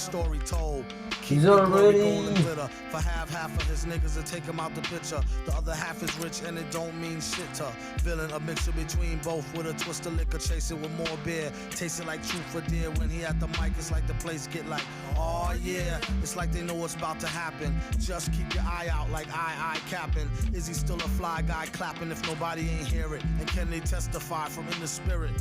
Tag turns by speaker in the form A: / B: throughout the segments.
A: story told. Keep
B: He's
A: your glory
B: already.
A: gold and glitter. For half of his niggas to take him out the picture. The other half is rich and it don't mean shit to villain. A mixture between both with a twist of liquor, chasing with more beer. Tasting like truth for dear. When he at the mic, it's like the place get like, oh yeah. It's like they know what's about to happen. Just keep your eye out like I capping. Is he still a fly guy clapping if nobody ain't hear it? And can they testify from in the spirit?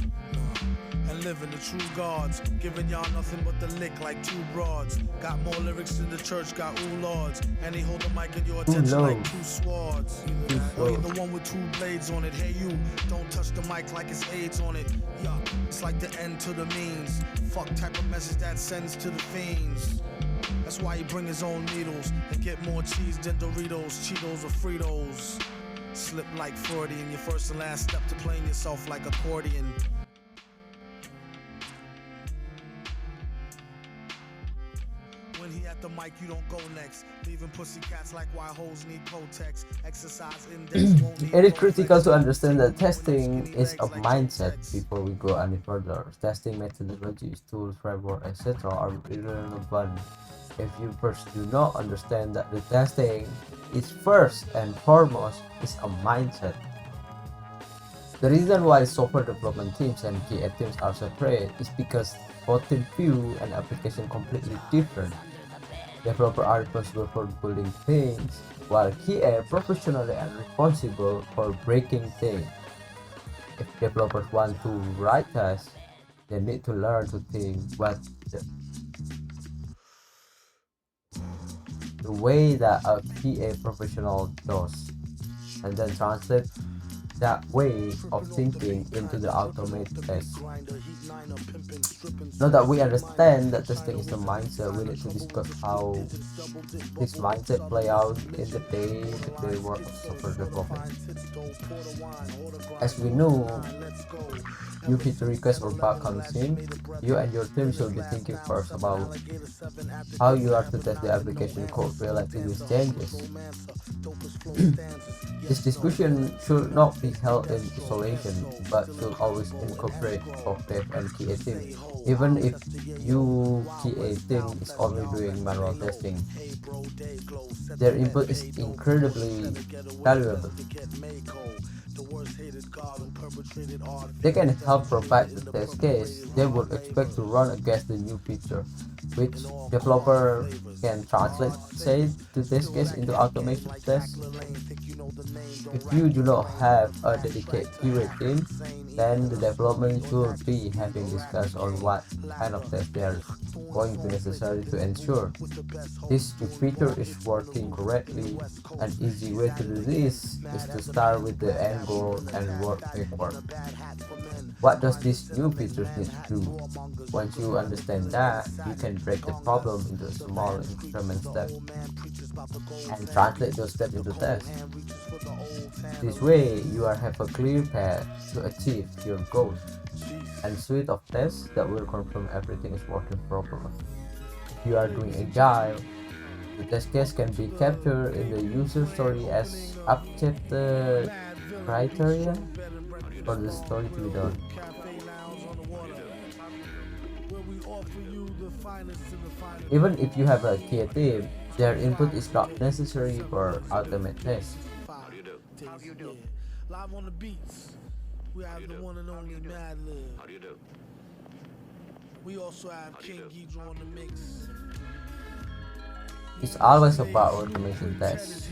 A: And living the true gods, giving y'all nothing but the lick like two broads. Got more lyrics than the church, got ooh lords. And they hold the mic in your attention like two swords. Or you the one with two blades on it. Hey you, don't touch the mic like it's AIDS on it. Yeah, it's like the end to the means. Fuck type of message that sends to the fiends. That's why he bring his own needles and get more cheese than Doritos, Cheetos, or Fritos. Slip like Freudian, your first and last step to playing yourself like accordion. When he at the mic, you don't go next. Leaving pussy cats like why hoes need Protex. Exercise index won't need
B: It is critical to understand that testing is a mindset before we go any further. Testing methodologies, tools, framework, etc. are irrelevant if you first do not understand that the testing is first and foremost is a mindset. The reason why software development teams and QA teams are separate is because both team view and application completely different. Developers are responsible for building things, while QA professionally are responsible for breaking things. If developers want to write tests, they need to learn to think what the way that a QA professional does, and then translate that way of thinking into the automated test. Now that we understand that testing is the mindset, we need to discuss how this mindset play out in the day-to-day work of software development. As we know, new feature requests or bug comes in, you and your team should be thinking first about how you are to test the application code related to these changes. This discussion should not be held in isolation, but should always incorporate both dev and QA team. Even if you QA team is only doing manual testing, their input is incredibly valuable. They can help provide the test case they would expect to run against the new feature, which developer can translate say the test case into automation tests. If you do not have a dedicated QA team, then the development should be having discussed on what kind of test they are going to necessary to ensure this new feature is working correctly. An easy way to do this is to start with the end goal and work backward. What does this new feature need to do? Once you understand that, you can break the problem into small increment steps and translate those steps into tests. This way, you are have a clear path to achieve your goals and suite of tests that will confirm everything is working properly. If you are doing agile, the test case can be captured in the user story as objective criteria for the story to be done. Even if you have a key team, their input is not necessary for ultimate test.
A: How do you do? Live on the beats. We have the one and only Mad Lib. How do you do? We also have King Ghidra on the mix.
B: It's always about automation tests.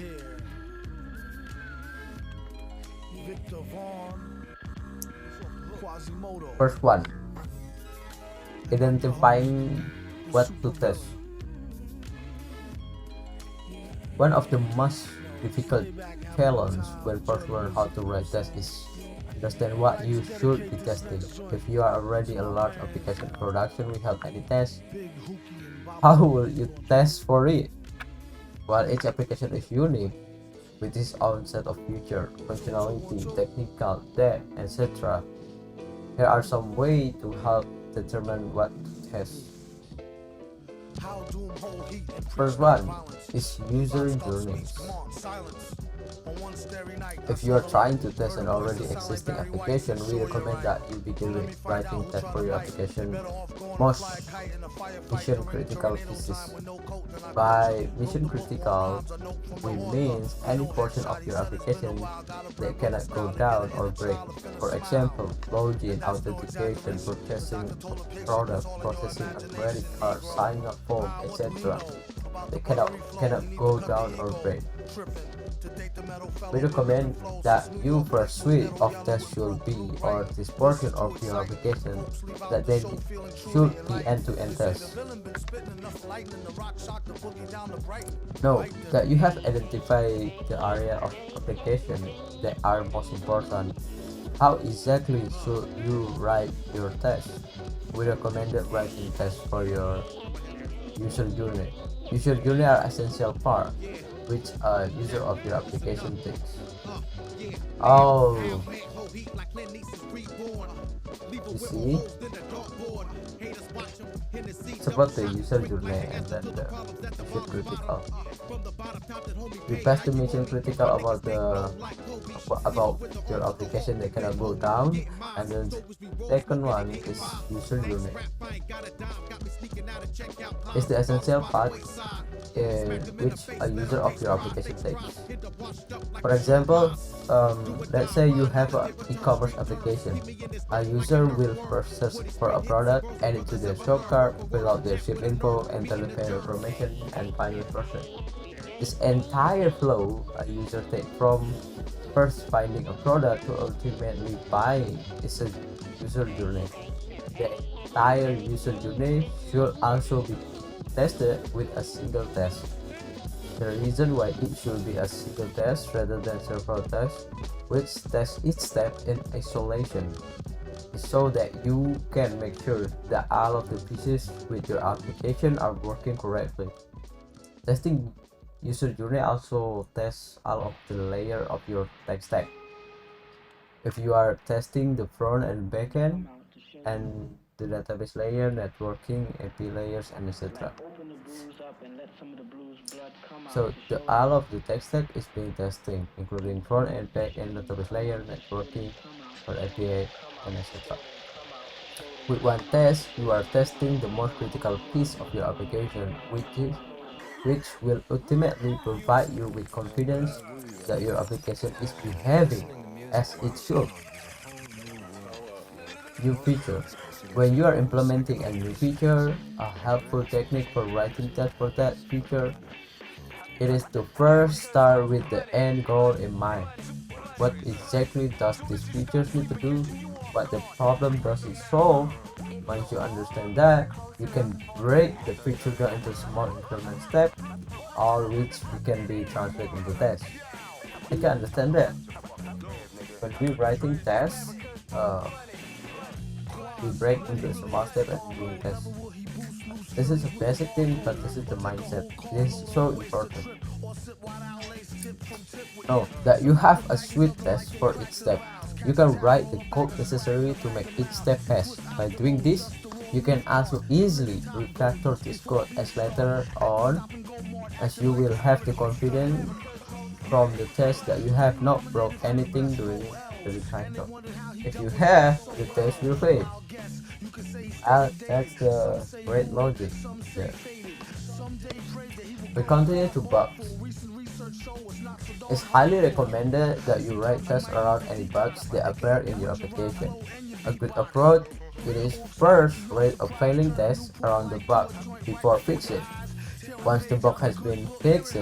A: Victor Vaughn. Quasimodo.
B: First one, identifying what to test. One of the most difficult challenges when first learn how to write tests is understand what you should be testing. If you are already a large application production without any test, how will you test for it? While each application is unique, with its own set of feature, functionality, technical depth, etc., here are some ways to help determine what to test. First one is user journeys. If you are trying to test an already existing application, we recommend that you begin with writing tests for your application most mission critical pieces. By mission critical, we mean any portion of your application that cannot go down or break. For example, login, authentication, purchasing product, processing a credit card, signing up form, etc. They cannot go down or break. We recommend that you first suite of tests should be, or this portion of your application, that they should be end-to-end tests. Note that you have identified the area of application that are most important. How exactly should you write your test? We recommended writing tests for your user journey. User journey are essential part which a user of your application takes. Oh, you see, it's about the user journey and then the mission critical. We pass the mission critical about your application that cannot go down, and then second one is user journey. It's the essential part which a user of your application takes. For example, let's say you have an e-commerce application. A user will first search for a product, add it to their shop cart, fill out their ship info, enter the payment information, and finally process. This entire flow a user takes from first finding a product to ultimately buying is a user journey. The entire user journey should also be tested with a single test. The reason why it should be a single test rather than several tests, which test each step in isolation, is so that you can make sure that all of the pieces with your application are working correctly. Testing user journey also tests all of the layers of your tech stack. If you are testing the front and back end and the database layer, networking, API layers, and etc. So all of the tech stack is being tested, including front and back end, database layer, networking, or API, and etc. With one test, you are testing the most critical piece of your application, which will ultimately provide you with confidence that your application is behaving as it should. New feature. When you are implementing a new feature, a helpful technique for writing tests for that feature, it is to first start with the end goal in mind. What exactly does this feature need to do? What the problem does it solve? Once you understand that, you can break the feature down into small increment steps, all which can be translated into tests. You can understand that. When we writing tests, we break into small steps and doing tests. This is a basic thing, but this is the mindset. This is so important. Know that you have a suite test for each step. You can write the code necessary to make each step pass. By doing this, you can also easily refactor this code as later on, as you will have the confidence from the test that you have not broke anything during the refactor. If you have, the test will fail. That's the great logic there. We continue to bugs. It's highly recommended that you write tests around any bugs that appear in your application. A good approach is first write a failing test around the bug before fix it. Once the bug has been fixed,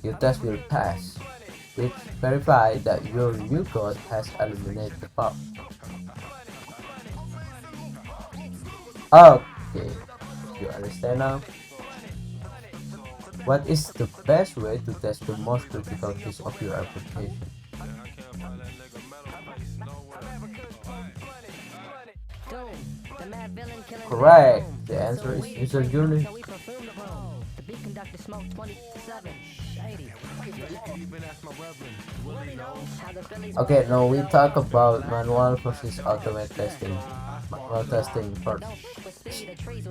B: your test will pass, which verifies that your new code has eliminated the bug. Okay, you understand now? What is the best way to test the most critical piece of your application? Correct. The answer is user journey. Okay, now we talk about manual versus automated testing. Manual testing first.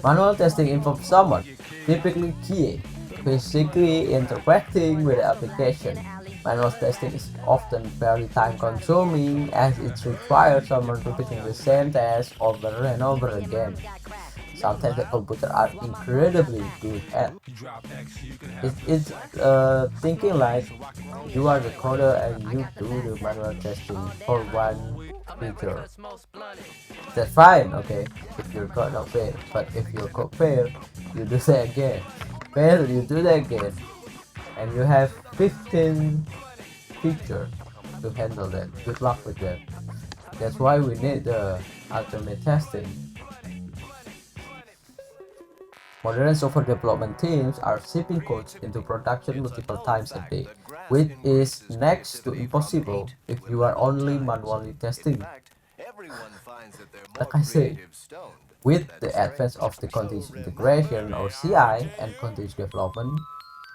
B: Manual testing involves someone, typically QA, physically interacting with the application. Manual testing is often very time consuming as it requires someone repeating the same test over and over again. Sometimes the computer are incredibly good at. It's thinking like you are the coder and you do the manual testing for one feature. That's fine, okay, if your code not fail. But if your code fail, you do that again. Fail, you do that again. And you have 15 features to handle that. Good luck with that. That's why we need the ultimate testing. Modern software development teams are shipping codes into production multiple times a day, which is next to impossible if you are only manually testing. Like I say, with the advance of the continuous integration or CI and continuous development,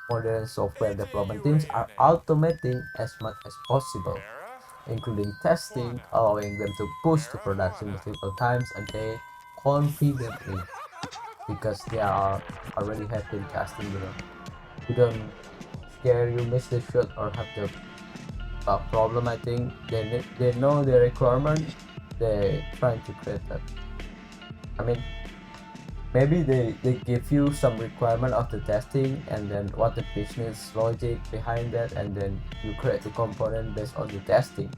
B: modern software development teams are automating as much as possible, including testing, allowing them to push to production multiple times a day confidently because they are already have been testing, you don't care you miss the shot or have the problem. I think they know the requirement, they trying to create that. I mean, maybe they give you some requirement of the testing and then what the business logic behind that, and then you create the component based on the testing.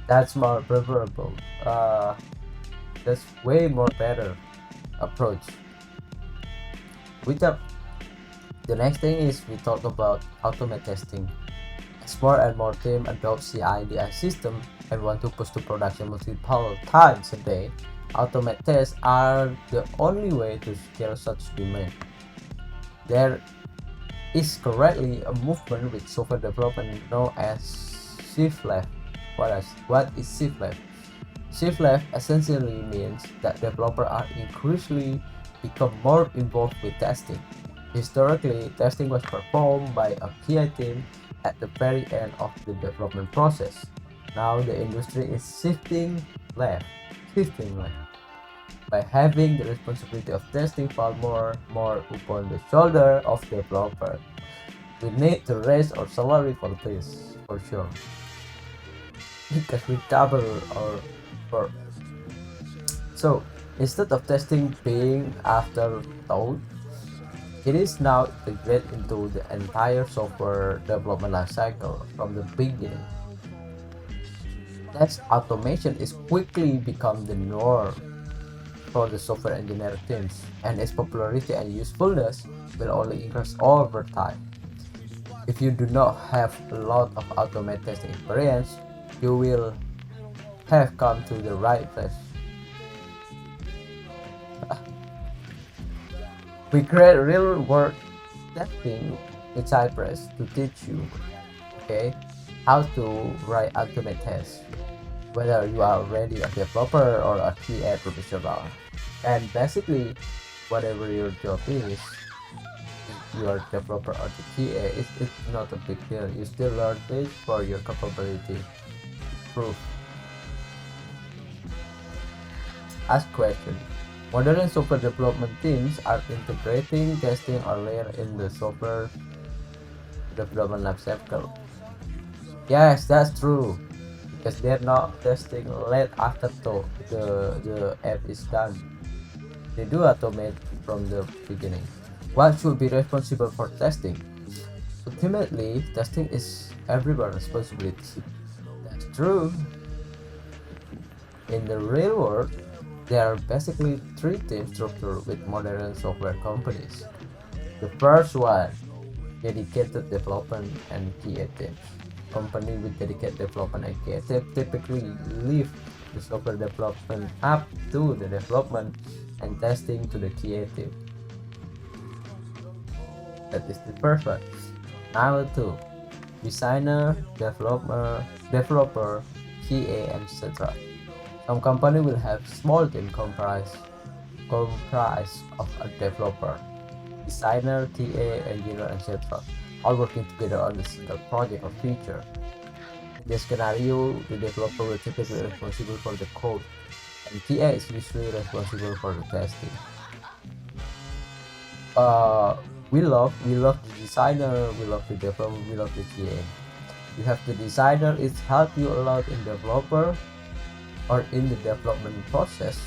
B: That's more preferable. That's way more better approach. The next thing is we talk about automate testing. As more and more teams adopt CI/CD system and want to push to production multiple times a day, automate tests are the only way to scale such demand. There is currently a movement with software development known as shift left. What is shift left? Shift left essentially means that developers are increasingly become more involved with testing. Historically, testing was performed by a QA team at the very end of the development process. Now the industry is shifting left, by having the responsibility of testing fall more upon the shoulder of developer. We need to raise our salary for this, for sure, because we double our work. So instead of testing being afterthought, it is now integrated into the entire software development lifecycle from the beginning. Test automation is quickly become the norm for the software engineering teams, and its popularity and usefulness will only increase over time. If you do not have a lot of automated testing experience, you will have come to the right place. We create real world testing with Cypress to teach you, okay, how to write ultimate tests, whether you are already a developer or a QA professional. And basically, whatever your job is, if you are a developer or the QA, it's not a big deal. You still learn this for your capability proof. Ask question. Modern software development teams are integrating testing earlier in the software development lifecycle. Yes, that's true. Because they're not testing late after the app is done. They do automate from the beginning. What should be responsible for testing? Ultimately, testing is everyone's responsibility. That's true. In the real world, there are basically three team structure with modern software companies. The first one, dedicated development and QA teams. Company with dedicated development and QA team typically leave the software development up to the development and testing to the QA team. That is the first one. Number two, designer, developer, QA, etc. Some company will have small team comprised of a developer, designer, TA, engineer, etc. all working together on a single project or feature. In this scenario, the developer will typically be responsible for the code, and TA is usually responsible for the testing. Uh, we love the designer, we love the developer, we love the QA. You have the designer, it helps you a lot in developer or in the development process,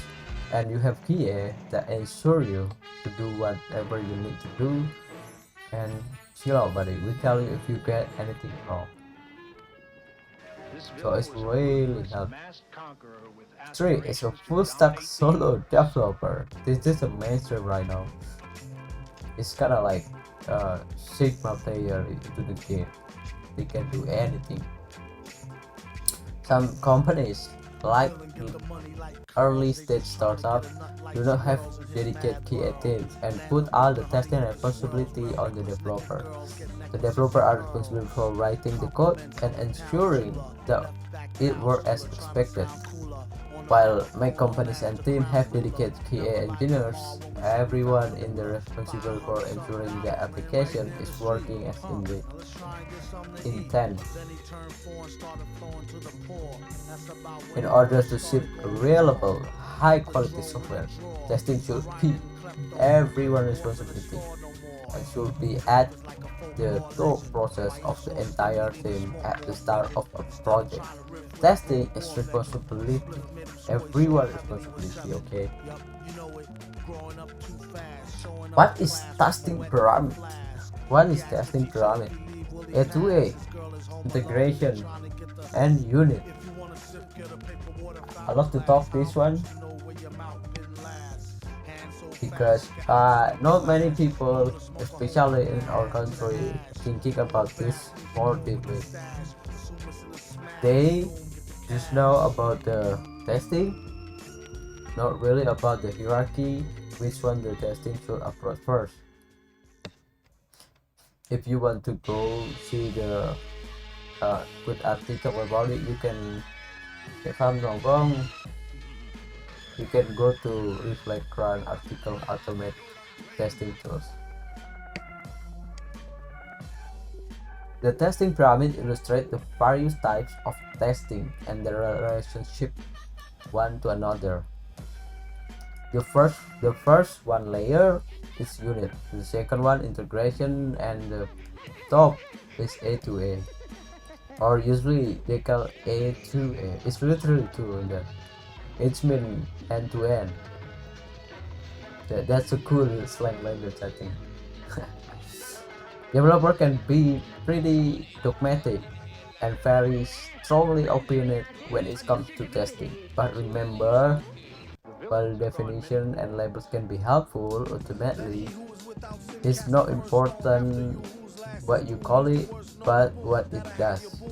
B: and you have QA that ensure you to do whatever you need to do. And chill out, buddy, we tell you if you get anything wrong, so it's really helpful. 3 is a full stack solo developer. This is a mainstream right now. It's kind of like Sigma player into the game. They can do anything. Some companies, like early stage startup, do not have dedicated QA teams and put all the testing responsibility on the developer. The developer are responsible for writing the code and ensuring that it works as expected. While many companies and teams have dedicated QA engineers, everyone in the responsible for ensuring the application is working as intended. In order to ship reliable, high-quality software, testing should be everyone's responsibility and should be at the thought process of the entire team at the start of a project. Testing is responsibility, everyone's responsibility, okay? What is testing pyramid? What is testing pyramid? A2A, integration, and unit. I love to talk this one because not many people, especially in our country, thinking about this more deeply. They just know about the testing, not really about the hierarchy, which one the testing should approach first. If you want to go see the good article about it, you can, if I'm not wrong, you can go to Reflect Run article automate testing tools. The testing pyramid illustrates the various types of testing and their relationship one to another. The first one layer is unit, the second one integration, and the top is A2A, or usually they call A2A. It's literally two in there. It's mean end to end. That's a cool slang language, I think. Developer can be pretty dogmatic and very strongly opinionated when it comes to testing. But remember, while definition and labels can be helpful, ultimately, it's not important what you call it, but what it does.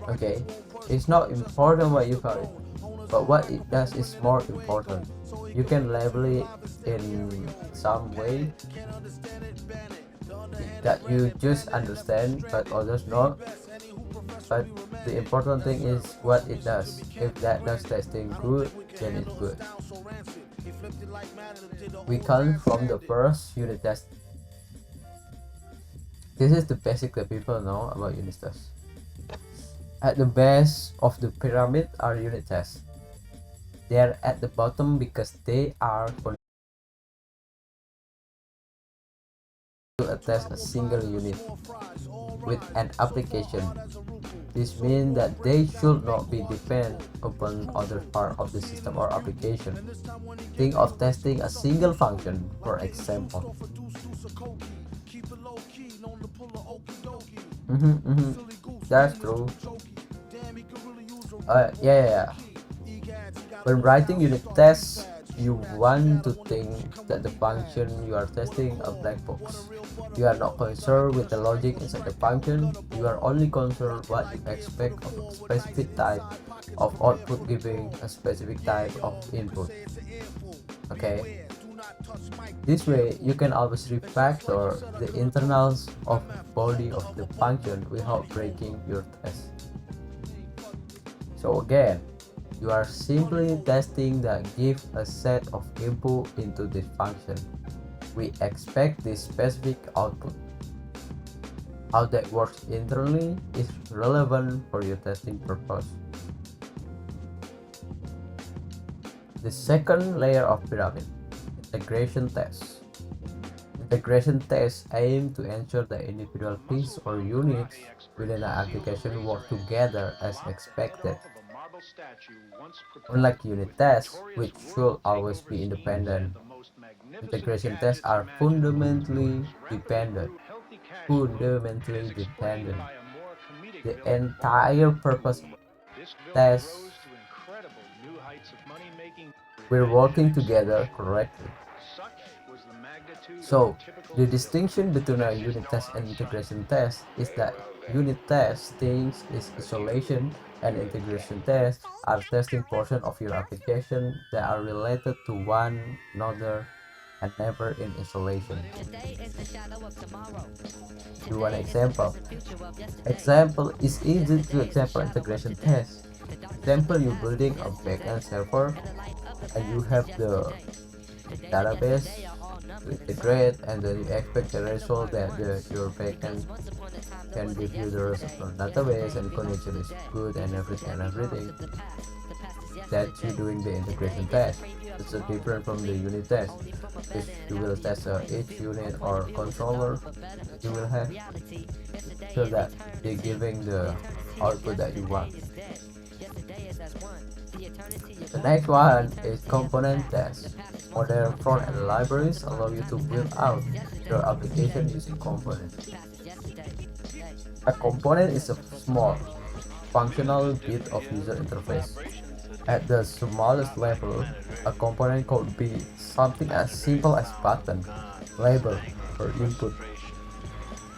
B: Okay, it's not important what you call it, but what it does is more important. You can label it in some way that you just understand but others not, but the important thing is what it does. If that does testing good, then it's good. We come from the first unit test. This is the basic that people know about unit tests. At the base of the pyramid are unit tests. They are at the bottom because they are to test a single unit with an application. This means that they should not be dependent upon other part of the system or application. Think of testing a single function, for example. That's true. Yeah. When writing unit tests, you want to think that the function you are testing a black box. You are not concerned with the logic inside the function. You are only concerned what you expect of a specific type of output giving a specific type of input. Okay. This way, you can always refactor the internals of the body of the function without breaking your test. So again, you are simply testing that give a set of input into this function. We expect this specific output. How that works internally is relevant for your testing purpose. The second layer of pyramid, integration tests. Integration tests aim to ensure that individual pieces or units within an application work together as expected. Unlike unit tests, which should always be independent, integration tests are fundamentally dependent. The entire purpose of tests we're working together correctly. So the distinction between a unit test and integration test is that unit testing is isolation and integration tests are testing portion of your application that are related to one another and never in isolation. Do one example. Example is easy to example integration test. Example, you're building a backend server and you have the database to integrate, and then you expect the result that your backend can give you the result from database and connection is good and everything that you're doing the integration test. It's different from the unit test. If you will test each unit or controller you will have, so that they're giving the output that you want. The next one is component test. Modern front-end libraries allow you to build out your application using components. A component is a small, functional bit of user interface. At the smallest level, a component could be something as simple as button, label, or input.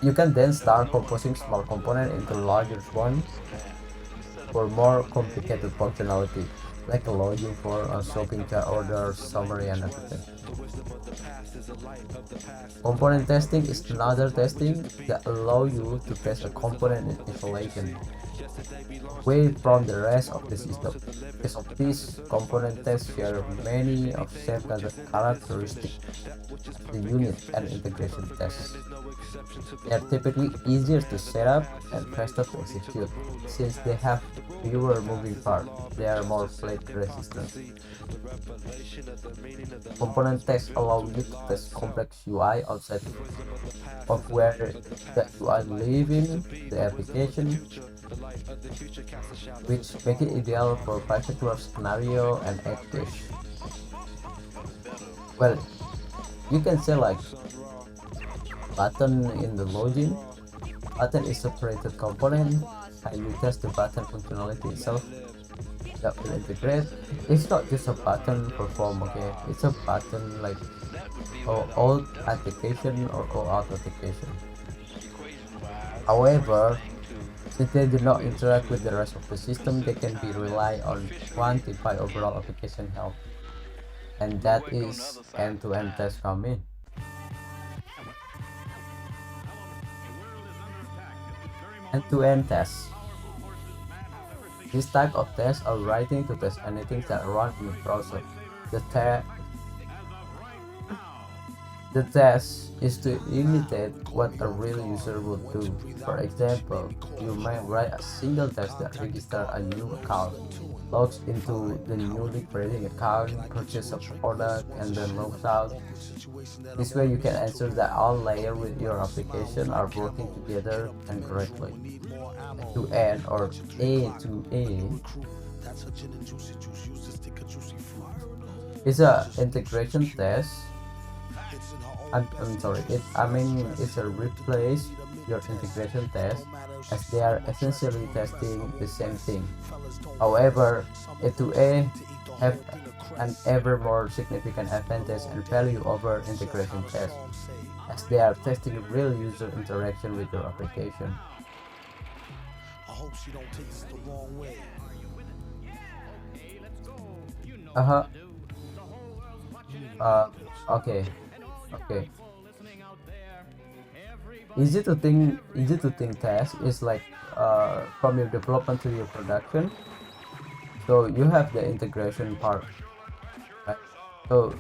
B: You can then start composing small components into larger ones for more complicated functionality, like a login for a shopping cart order, summary, and everything. Component testing is another testing that allows you to test a component in isolation, away from the rest of the system. Because of this, component tests share many of the same characteristics as the unit and integration tests. They are typically easier to set up and faster to execute. Since they have fewer moving parts, they are more flash resistant. Component tests allow you to test complex UI outside of where the UI live in the application, which make it ideal for particular scenario and edge case. Well, you can say like button in the login. Button is separated component and you test the button functionality itself that will integrate. It's not just a button perform, okay? It's a button like old application or out application. However, since they do not interact with the rest of the system, they can be rely on quantify overall application health, and that is end-to-end test come in. End-to-end tests. This type of tests are writing to test anything that runs in the browser. The test is to imitate what a real user would do. For example, you may write a single test that registers a new account, logs into the newly created account, purchases a product, and then logs out. This way you can ensure that all layers with your application are working together and correctly. To end or A to A is a integration test. I'm sorry, it's a replace your integration test, as they are essentially testing the same thing. However, A2A have an ever more significant advantage and value over integration tests, as they are testing real user interaction with your application. Uh-huh. Okay. Okay. Easy to think test is like from your development to your production. So you have the integration part, right? So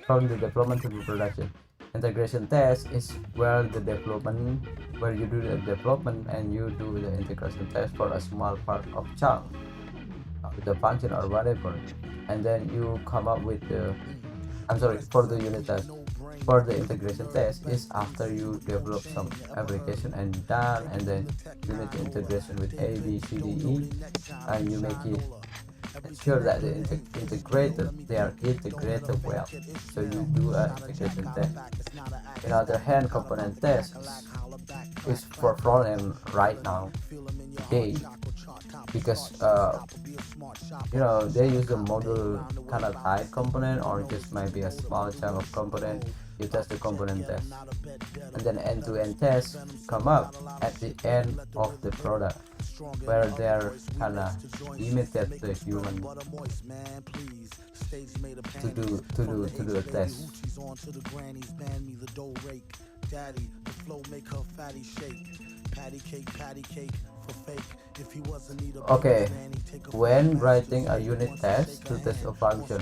B: from the development to the production, integration test is where you do the development and you do the integration test for a small part of chunk of the function or whatever, and then you come up with the I'm sorry, for the unit test. For the integration test is after you develop some application and done, and then unit integration with A, B, C, D, E, and you make it ensure that they are integrated well. So you do a integration test. In other hand, component test is for front end right now today, because they use the module kind of type component, or just maybe a small chunk of component. You test the component test, and then end-to-end tests come up at the end of the product, where they're kind of limited the human to do a test.
A: Daddy, the flow make her fatty shake. Patty cake for fake. If he wasn't need a
B: Okay, when writing a unit test to test a function,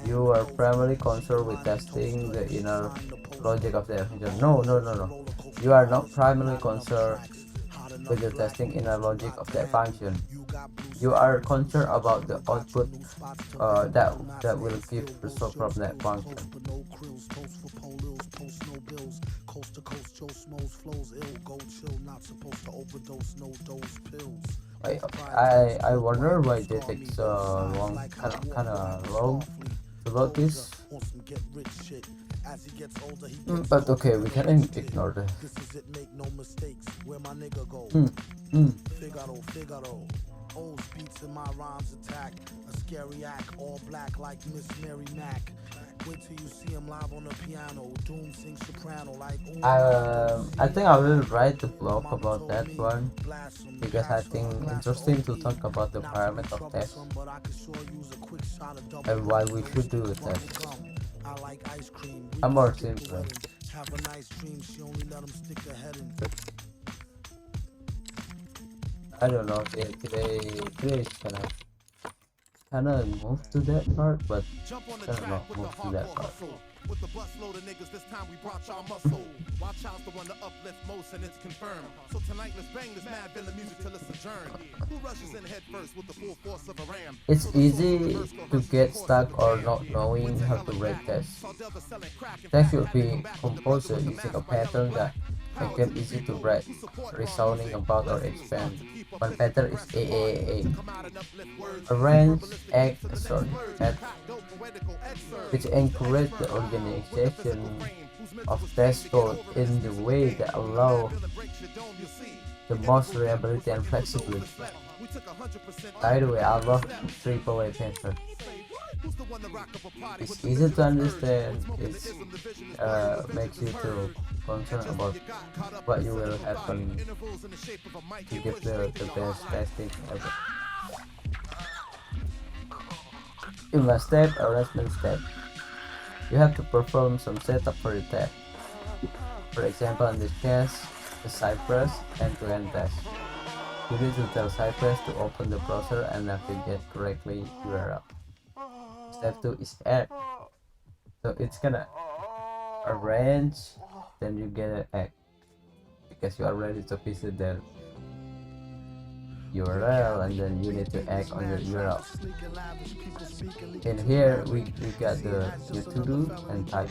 B: you are primarily concerned with testing the inner logic of the function. No. You are not primarily concerned with the testing inner logic of that function. You are concerned about the output that will give result from that function. Coast to coast, Joe Smoes flows ill, go chill, not supposed to overdose, no dose pills. I wonder why they take so long, kind of long to load this. But okay, we can ignore that. This is it, make no mistakes. Where my nigga go? Figaro. Old beats in my rhymes attack. A scary act, all black like Miss Mary Mack. Wait till you see him live on the piano. Doom sings soprano like. I think I will write the blog about that one, because I think interesting to talk about the parameter of test and why we should do the test. I'm more simple. Have a nice dream. She only let him stick her head in. I don't know. Today is kind of move to that part, but I don't know, move to that part. With the bus load of niggas, this time we brought y'all muscle. Watch out's the one to uplift most, and it's confirmed. So tonight, let's bang this mad villain music till it's adjourned. Who rushes in head first with the full force of a ram? It's easy to get stuck or not knowing how to rate tests. That should be composed using a pattern that make them easy to write, reasoning about or expand. One pattern is AAA. Arrange, act, assert, add, which encourage the organization of test code in the way that allow the most reliability and flexibility. By the way, I love AAA pattern. It's easy to understand. It makes you to concerned about what you will happen to get the best testing ever. In my step, arrangement step, you have to perform some setup for the test. For example, in this case, the Cypress end-to-end test. You need to tell Cypress to open the browser and navigate correctly URL. Step 2 is add. So it's gonna arrange, then you get an act, because you are ready to visit the URL, and then you need to act on your URL. In here we got the to do and type.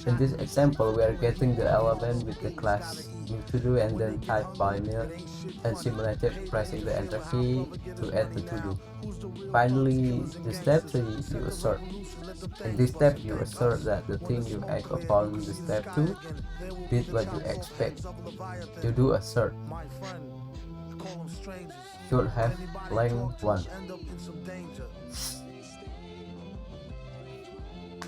B: In this example, we are getting the element with the class to do and then type by mail and simulated pressing the enter key to add the to do. Finally, the step 3, you assert. In this step, you assert that the thing you act upon the step 2 did what you expect. You do assert should have length 1.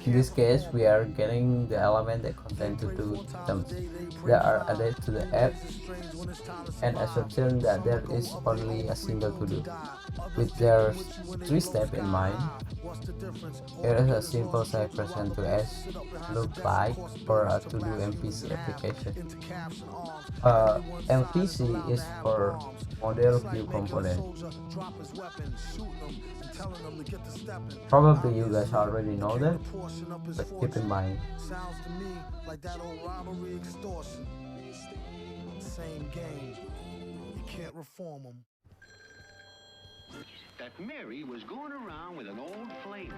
B: In this case, we are getting the element that contain to do items that are added to the app, and assumption that there is only a single to do. With their 3 steps in mind, here is a simple Cypress end-to-S look like for a to-do MPC application. MPC is for model view component. Probably you guys already know that, but keep in mind. Sounds to me like that old robbery extortion. Same game. You can't reform them.
C: that Mary was going around with an old flame.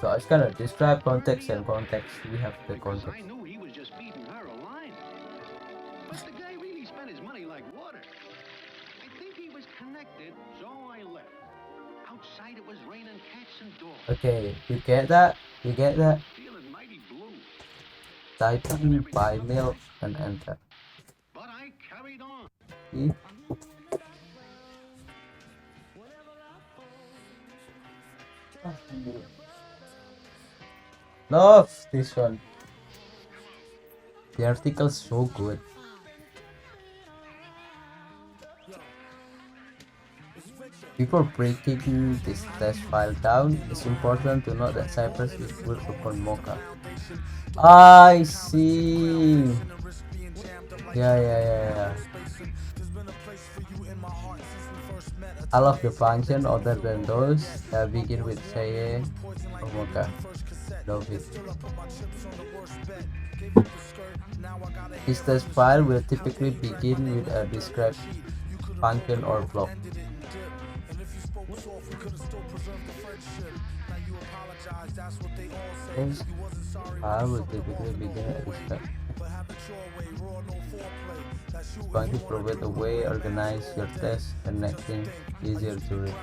B: So it's gonna describe context and context. We have the
C: Because I
B: context.
C: knew he was just feeding her a line. But the guy really spent his money like water. I think he was connected, so I left. Outside it was raining cats and dogs.
B: Okay, you get that? You get that?
C: Feeling mighty blue.
B: Titan by mail and enter.
C: But I carried on.
B: See? Love this one. The article's so good. Before breaking this test file down, it's important to note that Cypress is built upon Mocha. I see. Yeah. I love the function other than those that begin with say or Mocha. Love it. This test file will typically begin with a describe function or block. This file will typically begin at describe function to provide a way organize your test and make things easier to read.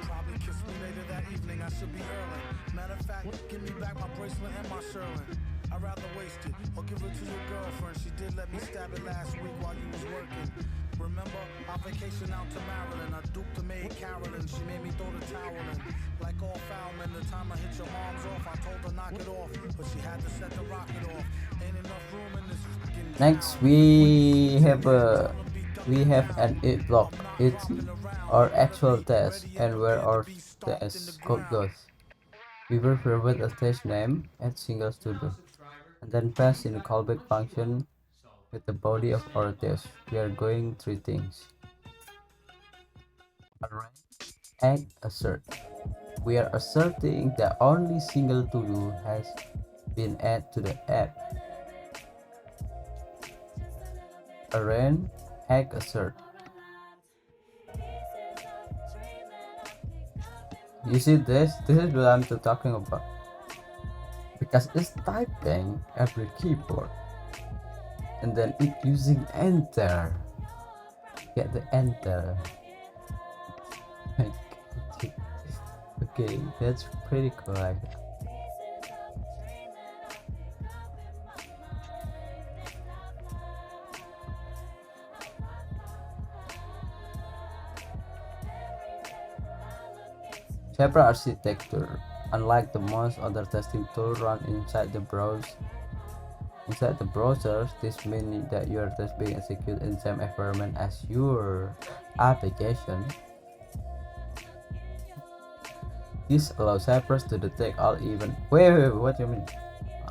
A: Probably kiss me later that evening, I should be early. Matter of fact, give me back my bracelet and my Sherlin. I'd rather waste it or give it to your girlfriend. She did let me stab it last week while you was working. Remember our vacation out to Maryland? I duped the maid Carolyn. She made me throw the towel in. Like all foul men, the time I hit your mom's off, I told her knock it off, but she had to set the rocket off. Ain't enough room in this fucking
B: Next we have an it block. It's our actual test and where our test code goes. We will provide a test name at single studio and then pass in the callback function with the body of our test. We are going three things: array, add, assert. We are asserting that only single to do has been added to the app. Array, add, assert. You see this? This is what I'm talking about. Because it's typing every keyboard and then it using enter. Get the enter. Okay, that's pretty cool. Zebra architecture. Unlike the most other testing tools run inside the browser, this means that your test being executed in the same environment as your application. This allows Cypress to detect all events. Wait, what do you mean?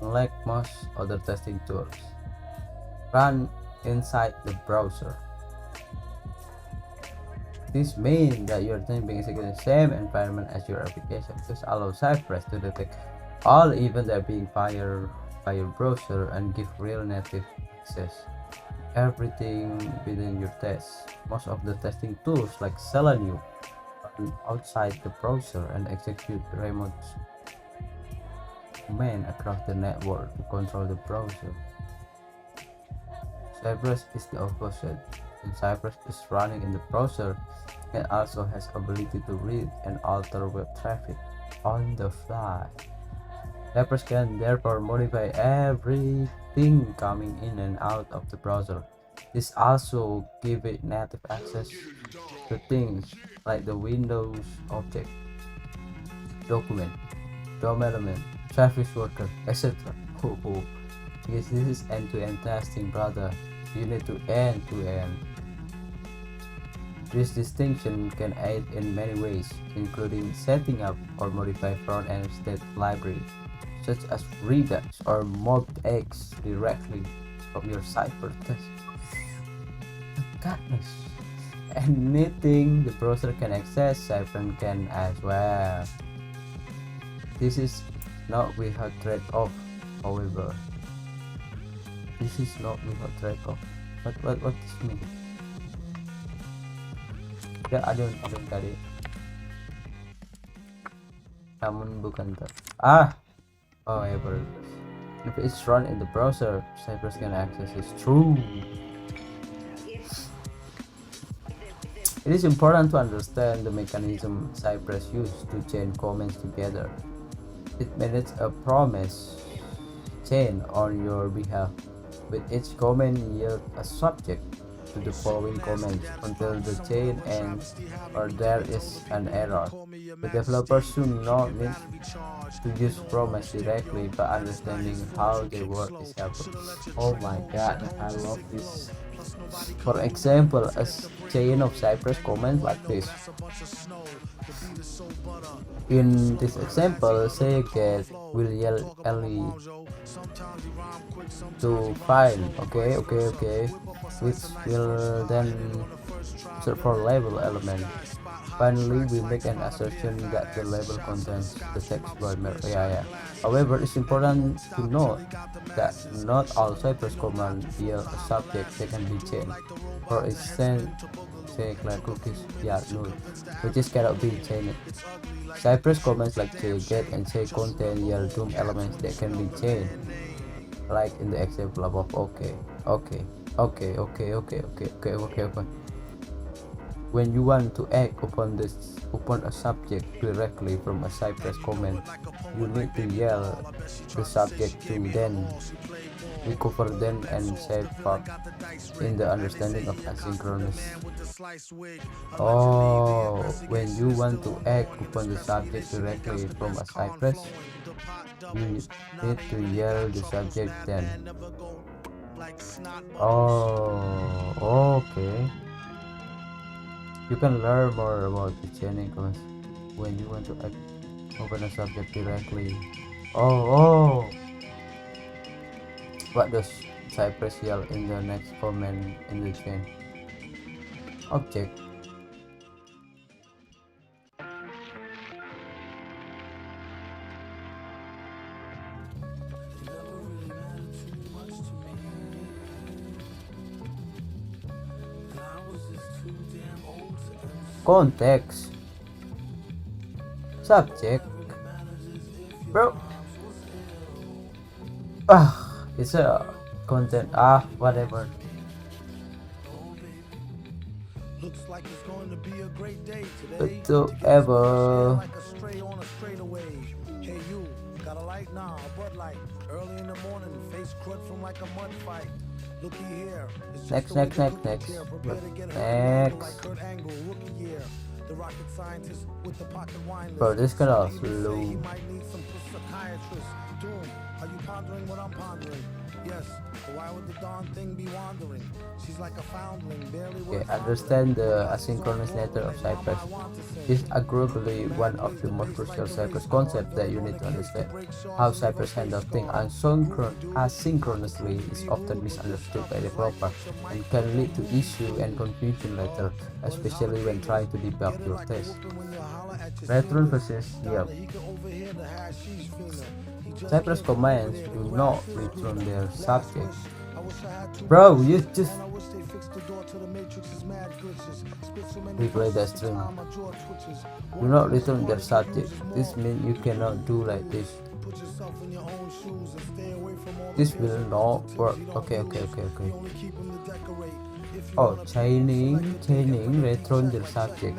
B: Unlike most other testing tools, run inside the browser. This means that your team being executed in the same environment as your application. This allows Cypress to detect all events that are being fired by your browser and give real native access to everything within your test. Most of the testing tools like Selenium run outside the browser and execute remote command across the network to control the browser. Cypress is the opposite. When Cypress is running in the browser, it also has ability to read and alter web traffic on the fly. Cypress can therefore modify everything coming in and out of the browser. This also gives it native access to things like the Windows object, document, DOM element, service worker, etc. Because this is end-to-end testing, brother. You need to end-to-end. This distinction can aid in many ways, including setting up or modify front-end state libraries, such as Redux or MobX directly from your Cypress test. Goodness. Anything the browser can access, Cypress can as well. This is not without trade-off, however. this is not without record. What this mean? Yeah, I don't get it. Namun bukan however, if it's run in the browser, Cypress can access it. True. It is important to understand the mechanism Cypress used to chain comments together. It manages a promise chain on your behalf, with each comment yield a subject to the following comments until the chain ends or there is an error. The developers should not need to use promise directly, but understanding how they work is helpful. Oh my god, I love this. For example, a chain of Cypress comments like this. In this example, say get will yell Ellie to file, okay, which will then search for label element. Finally, we make an assertion that the label contains the text by yeah. However, it's important to note that not all Cypress commands yield a subject that can be changed. For instance, say like cookies, yeah, null, which is cannot be changed. Cypress commands like get and contain yield DOM elements that can be changed, like in the example above. Okay. When you want to act upon a subject directly from a Cypress comment, you need to yell the subject to then recover them and save part in the understanding of asynchronous. Oh, when you want to act upon the subject directly from a Cypress, you need to yell the subject then. Oh, okay. You can learn more about the chaining comments when you want to act upon a subject directly. Oh. What does Cypress yell in the next comment in the chain? Object. Context. Subject. Bro. It's a content. Whatever.
A: Looks like it's going to be a great day today.
B: Whatsoever.
A: Like a stray on a straightaway. Hey you, got a light now, a Bud Light. Early in the morning, face crud from like a mud fight. Looky here.
B: Next.
A: The rocket scientist with the pocket wine.
B: Bro, this kind of slow.
A: He might need some psychiatrist. Doom, are you pondering what I'm pondering? Yes, but why would the darn thing be wandering? She's like a foundling, barely
B: Okay, understand the asynchronous nature of Cypress. This is arguably one of the most crucial Cypress concepts that you need to understand. How Cypress handles things asynchronously is often misunderstood by developers and can lead to issue and confusion later, especially when trying to debug your test. Return versus yield. Cypress commands do not return their subject. Bro, you just replay the stream. Do not return their subject. This means you cannot do like this. This will not work. Okay. Oh, chaining, return the subject.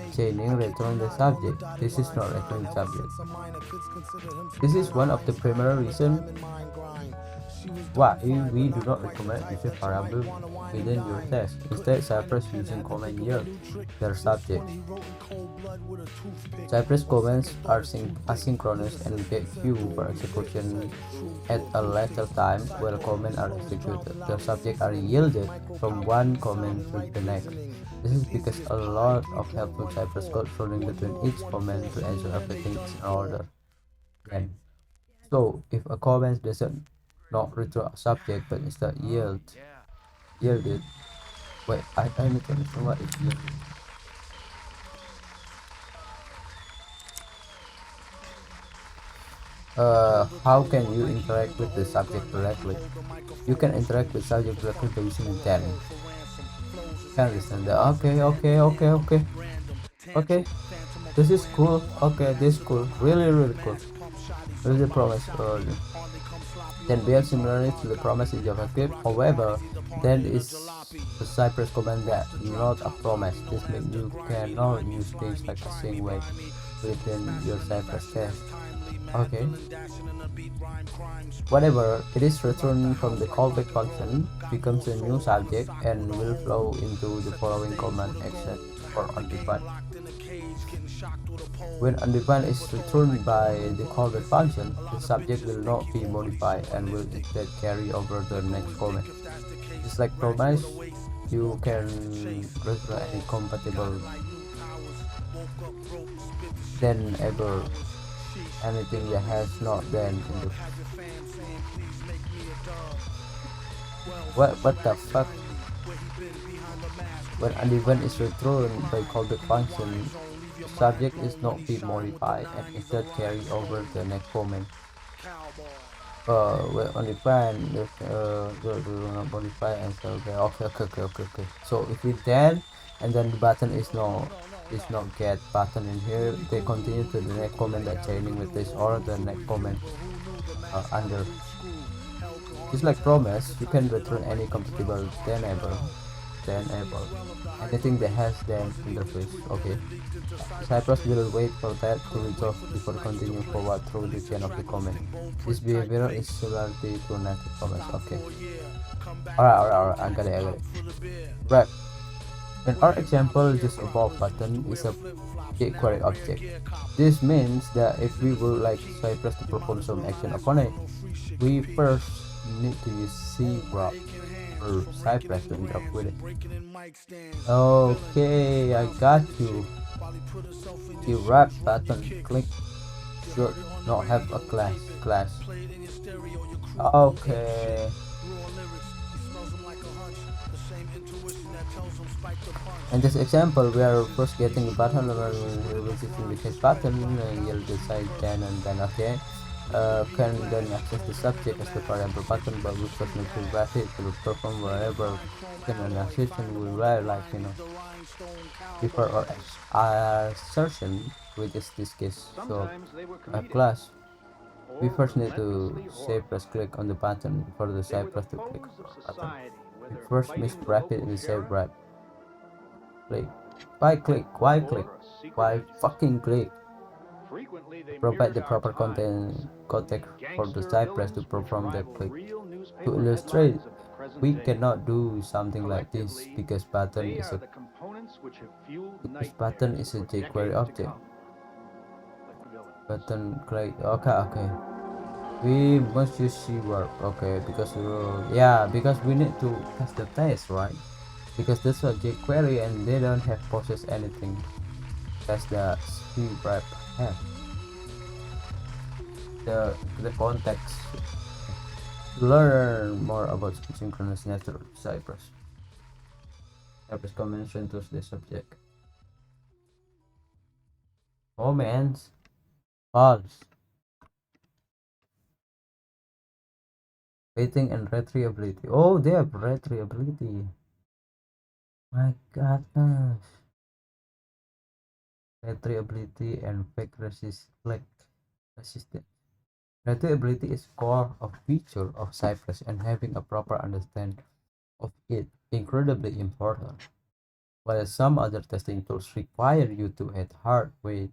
B: This is not return the subject. This is one of the primary reasons why we do not recommend using variable within your test. Instead, Cypress using command yield their subject. Cypress commands are asynchronous and get queue for execution at a later time while commands are executed. Their subjects are yielded from one command to the next. This is because a lot of helpful Cypress code running between each command to ensure everything is in order. So, if a command doesn't not return a subject but instead yielded. Wait, I need to understand what is yielded. how can you interact with the subject directly? You can interact with subject directly by using then. Can understand that? Okay, okay, okay, okay, okay. This is cool. Okay, this is cool. Really, really cool. This is the promise. Then behave similarly to the promise in JavaScript. However, there is a Cypress command that not a promise. This means you cannot use things like a same way within your Cypress test. Okay. Whatever it is returned from the callback function becomes a new subject and will flow into the following command action for undefined. When undefined is returned by the callback function, the subject will not be modified and will instead carry over the next comment. It's like promise, you can return any compatible then ever anything that has not then in the what the fuck. When an event is returned by callback function, the subject is not be modified and instead carry over the next comment. Well, undefined, not modified and so okay. So if we then and then the button is not get button in here, they continue to the next comment that chaining with this or the next comment under. Just like promise, you can return any compatible then ever anything that has then interface. Okay, Cypress will wait for that to resolve before continue forward through the chain of the comment. This behavior is similar to native comments. Okay, alright, I got it. Right, in our example, just above button is a jQuery object. This means that if we would like Cypress to perform some action upon it, we first need to use cwrap or Cypress to interact with it. Okay, I got you. Cwrap button click should not have a class. Okay. In this example, we are first getting the button and we're visiting the case button and you'll decide and then okay. Can then access the subject as the variable button, but we first need to wrap it to perform wherever an assertion will write like before or assertion, which is this case. So a class. We first need to Cypress click on the button for the Cypress to click on the button. We first miswrap it in the save wrap. Click. Why fucking click? Provide the proper context for the Cypress to perform the click. To illustrate, we cannot do something like this because button is a jQuery object. Button click. Okay. We must use cwrap. Okay, because we need to test the test, right? Because this is a jQuery and they don't have process anything. That's the cwrap have. The context. Learn more about synchronous nature of Cypress. Cypress convention to the subject. Comments. False. Waiting and retriability. Oh, they have retriability. My goodness. Retriability and fake resistance. Retriability is core of feature of Cypress and having a proper understanding of it incredibly important. While some other testing tools require you to add hard wait,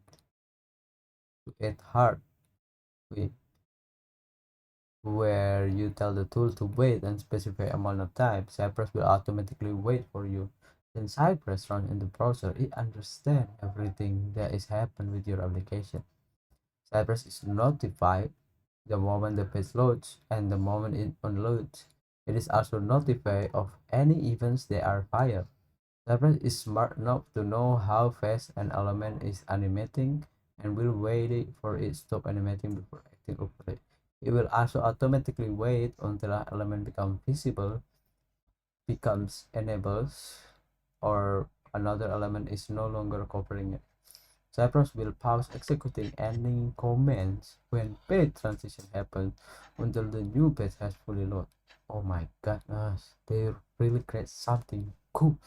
B: where you tell the tool to wait and specify amount of time, Cypress will automatically wait for you. Then Cypress runs in the browser, it understands everything that is happening with your application. Cypress is notified the moment the page loads and the moment it unloads. It is also notified of any events that are fired. Cypress is smart enough to know how fast an element is animating and will wait for it to stop animating before acting over it. It will also automatically wait until an element becomes enables, or another element is no longer covering it. Cypress will pause executing any commands when page transition happens until the new page has fully loaded. Oh my goodness, they really create something cool.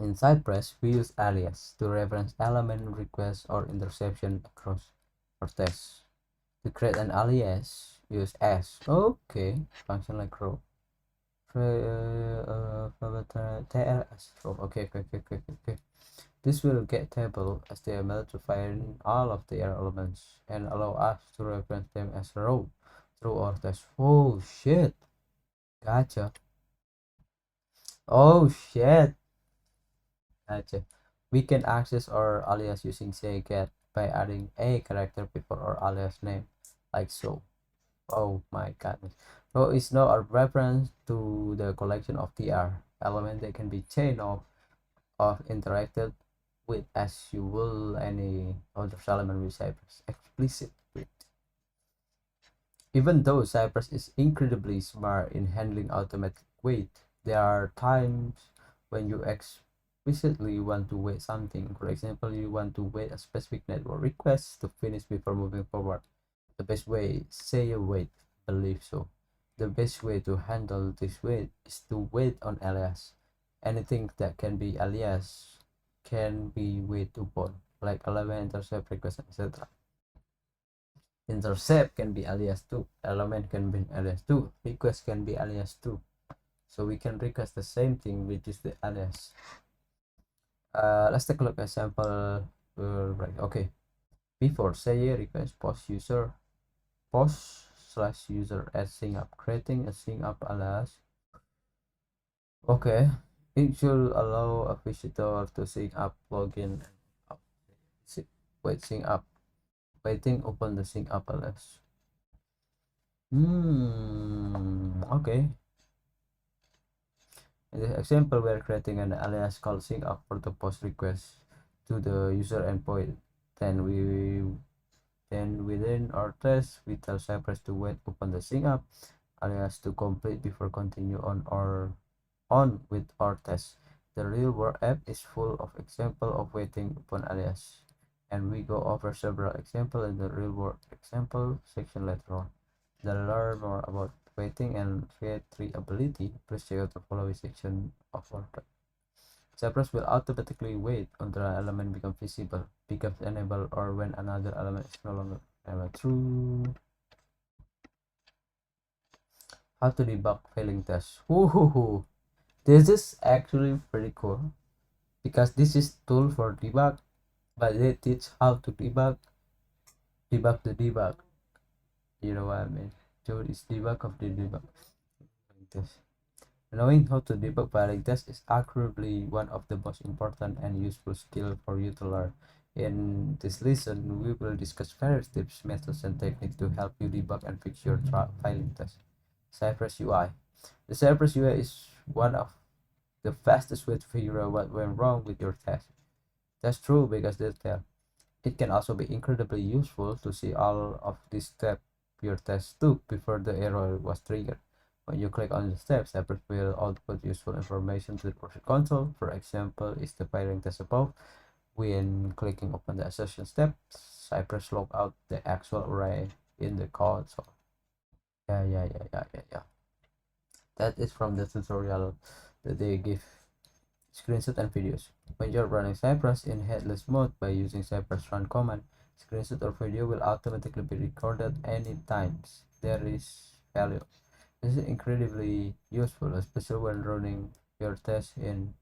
B: In Cypress, we use alias to reference element request or interception across our tests. To create an alias, use s. Okay, function like row. TLS row. Okay. This will get table HTML to find all of their elements and allow us to reference them as a row through our test. Oh shit! Gotcha. Oh shit! Gotcha. We can access our alias using get by adding a character before our alias name, like so. Oh my goodness. So it's now a reference to the collection of tr element that can be chained of interacted with as you will any other element with Cypress explicit with. Even though Cypress is incredibly smart in handling automatic wait, there are times when you explicitly want to wait something. For example, you want to wait a specific network request to finish before moving forward. The best way, say a wait, believe so. The best way to handle this wait is to wait on alias. Anything that can be alias can be wait upon, like element, intercept, request, etc. Intercept can be alias too, element can be alias too, request can be alias too. So we can request the same thing, which is the alias. Let's take a look at sample. Right, okay. Before say request post user post/user at sync up, creating a sync up alias. Okay, it should allow a visitor to sync up login up. Wait, sync up, waiting open the sync up alias. Okay. In this example, we are creating an alias called sync up for the post request to the user endpoint. Then within our test, we tell Cypress to wait open the sync up alias to complete before continue on with our test. The real world app is full of example of waiting upon alias, and we go over several examples in the real world example section later on. To learn more about waiting and create ability, please check out the following section of our talk. Cypress will automatically wait until an element becomes visible, becomes enabled, or when another element is no longer enabled. True. How to debug failing tests. Woohoo! This is actually pretty cool because this is tool for debug, but they teach how to debug the debug. You know what I mean? So it's debug of the debug. Like this. Knowing how to debug failing tests is arguably one of the most important and useful skills for you to learn. In this lesson, we will discuss various tips, methods, and techniques to help you debug and fix your failing tests. Cypress UI. The Cypress UI is one of the fastest way to figure out what went wrong with your test. That's true because it can also be incredibly useful to see all of the steps your test took before the error was triggered. When you click on the steps, Cypress will output useful information to the project console. For example, is the pairing test above. When clicking open the assertion step, Cypress log out the actual array in the console. Yeah. That is from the tutorial that they give screenshot and videos. When you're running Cypress in headless mode by using Cypress run command, screenshot or video will automatically be recorded anytime there is value. This is incredibly useful, especially when running your test CI,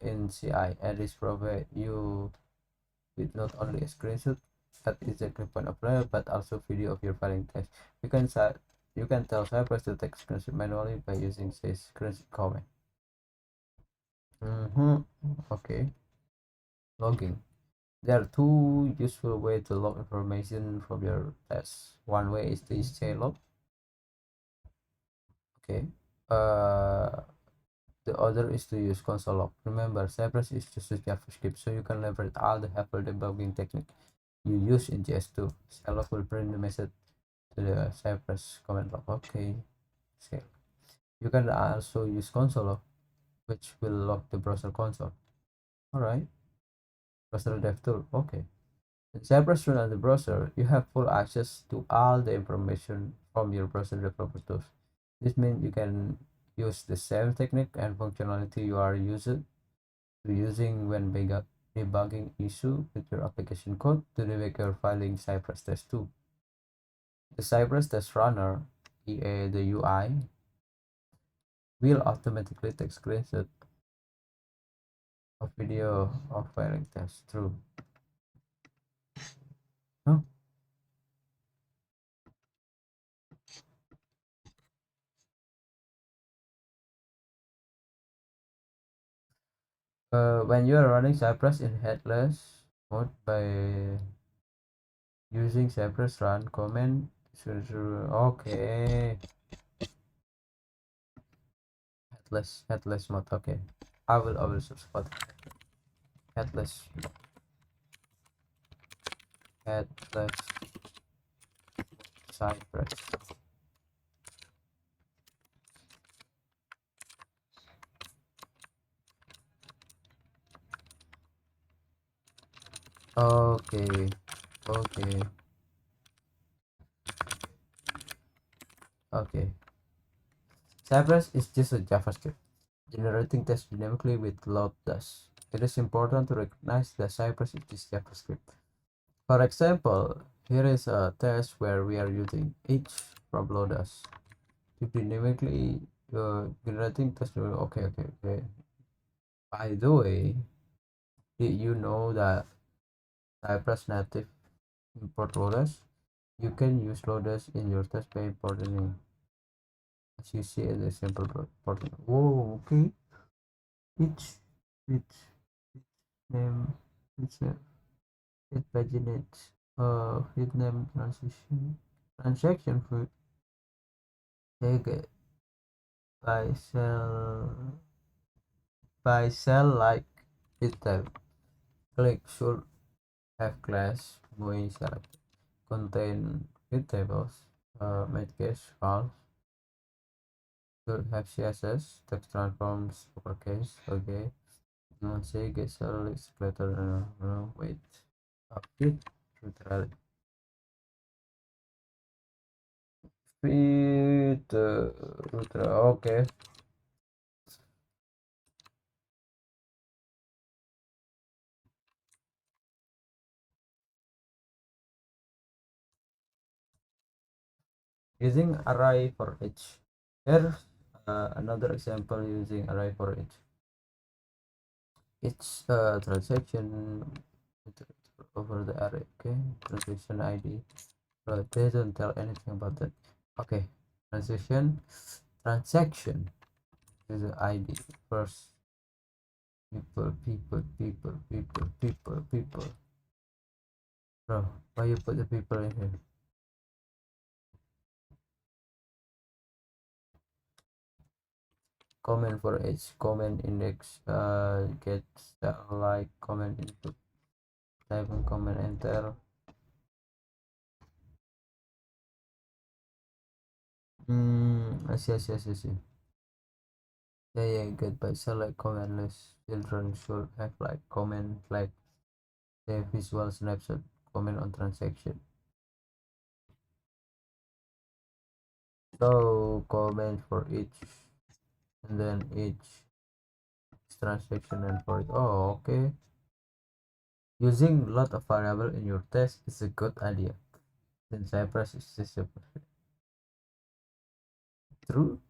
B: and this provide you with not only a screenshot at exactly point of layer, but also video of your failing test. You can tell Cypress to take screenshot manually by using this screenshot command. Okay. Logging. There are two useful ways to log information from your test. One way is to use JLog. Okay. The other is to use console log. Remember, Cypress is just a JavaScript, so you can leverage all the helpful debugging technique you use in JS2. JLog will print the message to the Cypress command log. Okay. So you can also use console log, which will log the browser console. All right. Browser dev tool. Okay. In Cypress run on the browser, you have full access to all the information from your browser developer tools. This means you can use the same technique and functionality you are using when debugging issue with your application code to debug your filing Cypress test 2. The Cypress test runner, the UI, will automatically take screenshot of video of filing test through. Huh? When you are running Cypress in headless mode by using Cypress run command, okay, headless mode. Okay, I will search for headless headless Cypress. Okay, okay, okay. Cypress is just a JavaScript generating tests dynamically with load tests. It is important to recognize that Cypress is just JavaScript. For example, here is a test where we are using each from Lodash to dynamically generating test. Okay, okay, okay. By the way, did you know that Cypress native import Lodash? You can use Lodash in your test by importing as you see in the simple portal. Whoa, okay. Each name it's a it paginates with name transaction for take by cell like it type. Click should have class moving select contain with tables make case false should have css text transforms uppercase. Okay, now say get cell is greater than wait fit literally fit okay. Using array for each. Here's another example using array for each. Each transaction over the array. Okay, transaction ID. But they don't tell anything about that. Okay, transaction is the ID first. People. Bro, why you put the people in here? Comment for each comment index get like comment input type and comment enter. I see. Yeah, good. By select comment list, children should have like comment like the visual snapshot comment on transaction. So comment for each and then each transaction and for it. Oh, okay. Using a lot of variable in your test is a good idea. Since Cypress is just a true.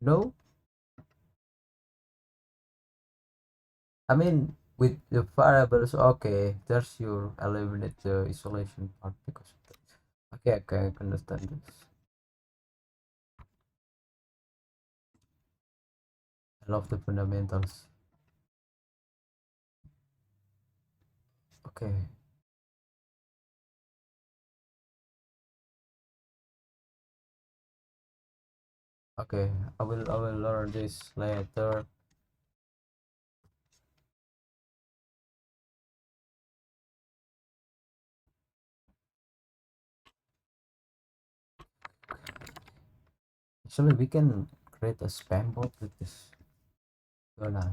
B: No, I mean with the variables. Okay, there's your eliminate the isolation part because of that. Okay, I can understand this. I love the fundamentals. Okay. Okay, I will learn this later. Actually, we can create a spam bot with this. Don't I?